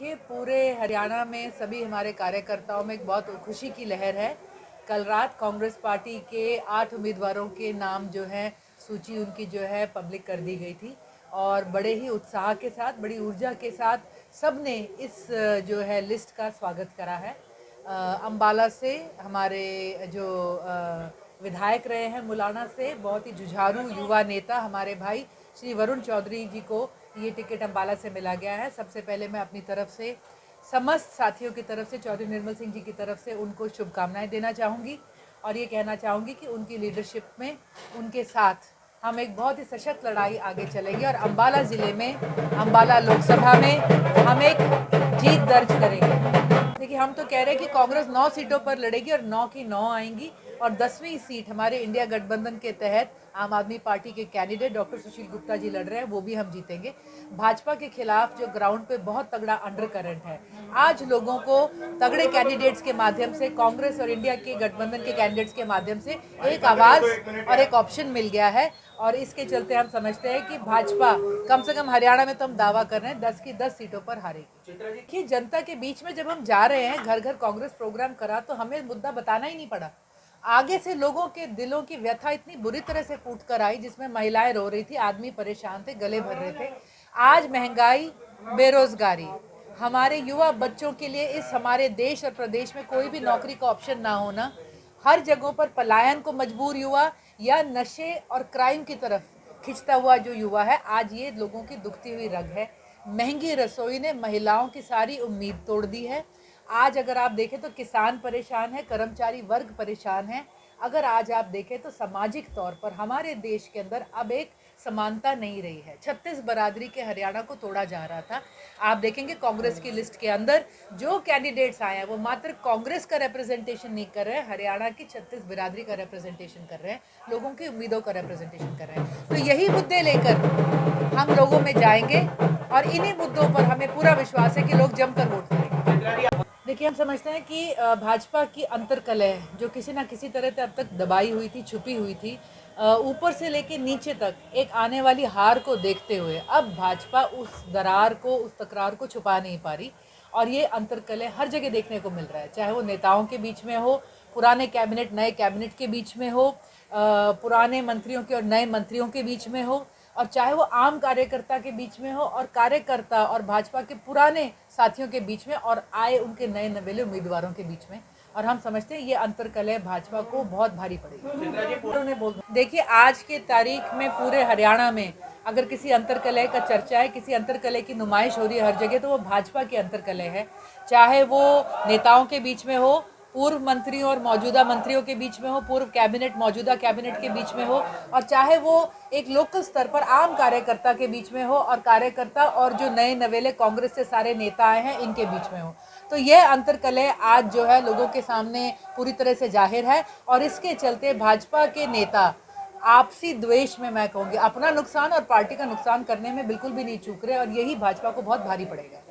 देखिए, पूरे हरियाणा में सभी हमारे कार्यकर्ताओं में एक बहुत खुशी की लहर है। कल रात कांग्रेस पार्टी के 8 उम्मीदवारों के नाम जो है सूची उनकी जो है पब्लिक कर दी गई थी और बड़े ही उत्साह के साथ, बड़ी ऊर्जा के साथ सब ने इस जो है लिस्ट का स्वागत करा है। अम्बाला से हमारे जो विधायक रहे हैं मुलाना से, बहुत ही जुझारू युवा नेता हमारे भाई श्री वरुण चौधरी जी को ये टिकट अम्बाला से मिला गया है। सबसे पहले मैं अपनी तरफ से समस्त साथियों की तरफ से, चौधरी निर्मल सिंह जी की तरफ से उनको शुभकामनाएं देना चाहूँगी और ये कहना चाहूँगी कि उनकी लीडरशिप में उनके साथ हम एक बहुत ही सशक्त लड़ाई आगे चलेंगे और अम्बाला ज़िले में, अम्बाला लोकसभा में हम एक जीत दर्ज करेंगे। देखिए, हम तो कह रहे हैं कि कांग्रेस 9 सीटों पर लड़ेगी और 9 की 9 आएंगी और 10वीं सीट हमारे इंडिया गठबंधन के तहत आम आदमी पार्टी के कैंडिडेट डॉक्टर सुशील गुप्ता जी लड़ रहे हैं, वो भी हम जीतेंगे। भाजपा के खिलाफ जो ग्राउंड पे बहुत तगड़ा अंडर करंट है, आज लोगों को तगड़े कैंडिडेट्स के माध्यम से, कांग्रेस और इंडिया के गठबंधन के कैंडिडेट्स के माध्यम से एक आवाज और एक ऑप्शन मिल गया है और इसके चलते हम समझते हैं कि भाजपा कम से कम हरियाणा में तो हम दावा कर रहे हैं 10 की 10 सीटों पर हारेगी। देखिए, जनता के बीच में जब हम जा रहे हैं, घर घर कांग्रेस प्रोग्राम करा, तो हमें मुद्दा बताना ही नहीं पड़ा। आगे से लोगों के दिलों की व्यथा इतनी बुरी तरह से फूट कर आई, जिसमें महिलाएं रो रही थी, आदमी परेशान थे, गले भर रहे थे। आज महंगाई, बेरोजगारी, हमारे युवा बच्चों के लिए इस हमारे देश और प्रदेश में कोई भी नौकरी का ऑप्शन ना होना, हर जगहों पर पलायन को मजबूर युवा या नशे और क्राइम की तरफ खिंचता हुआ जो युवा है, आज ये लोगों की दुखती हुई रग है। महंगी रसोई ने महिलाओं की सारी उम्मीद तोड़ दी है। आज अगर आप देखें तो किसान परेशान है, कर्मचारी वर्ग परेशान है। अगर आज आप देखें तो सामाजिक तौर पर हमारे देश के अंदर अब एक समानता नहीं रही है। 36 बरादरी के हरियाणा को तोड़ा जा रहा था। आप देखेंगे कांग्रेस की लिस्ट के अंदर जो कैंडिडेट्स आए हैं वो मात्र कांग्रेस का रिप्रेजेंटेशन नहीं कर रहे हैं, हरियाणा की 36 बिरादरी का रिप्रेजेंटेशन कर रहे हैं, लोगों की उम्मीदों का रिप्रेजेंटेशन कर रहे हैं। तो यही मुद्दे लेकर हम लोगों में जाएंगे और इन्हीं मुद्दों पर हमें पूरा विश्वास है कि लोग जमकर वोट करेंगे। देखिए, हम समझते हैं कि भाजपा की अंतर्कलह जो किसी ना किसी तरह से अब तक दबाई हुई थी, छुपी हुई थी, ऊपर से लेके नीचे तक एक आने वाली हार को देखते हुए अब भाजपा उस दरार को, उस तकरार को छुपा नहीं पा रही और ये अंतर्कलह हर जगह देखने को मिल रहा है। चाहे वो नेताओं के बीच में हो, पुराने कैबिनेट नए कैबिनेट के बीच में हो, पुराने मंत्रियों के और नए मंत्रियों के बीच में हो, और चाहे वो आम कार्यकर्ता के बीच में हो और कार्यकर्ता और भाजपा के पुराने साथियों के बीच में और आए उनके नए नवेले उम्मीदवारों के बीच में। और हम समझते हैं ये अंतर्कलह भाजपा को बहुत भारी पड़ेगी। देखिए, आज के तारीख में पूरे हरियाणा में अगर किसी अंतर्कलह का चर्चा है, किसी अंतर्कलह की नुमाइश हो रही है हर जगह, तो वो भाजपा की अंतर्कलह है। चाहे वो नेताओं के बीच में हो, पूर्व मंत्रियों और मौजूदा मंत्रियों के बीच में हो, पूर्व कैबिनेट मौजूदा कैबिनेट के बीच में हो, और चाहे वो एक लोकल स्तर पर आम कार्यकर्ता के बीच में हो और कार्यकर्ता और जो नए नवेले कांग्रेस से सारे नेता आए हैं इनके बीच में हो। तो यह अंतर्कलह आज जो है लोगों के सामने पूरी तरह से जाहिर है और इसके चलते भाजपा के नेता आपसी द्वेष में, मैं कहूँगी, अपना नुकसान और पार्टी का नुकसान करने में बिल्कुल भी नहीं चूक रहे और यही भाजपा को बहुत भारी पड़ेगा।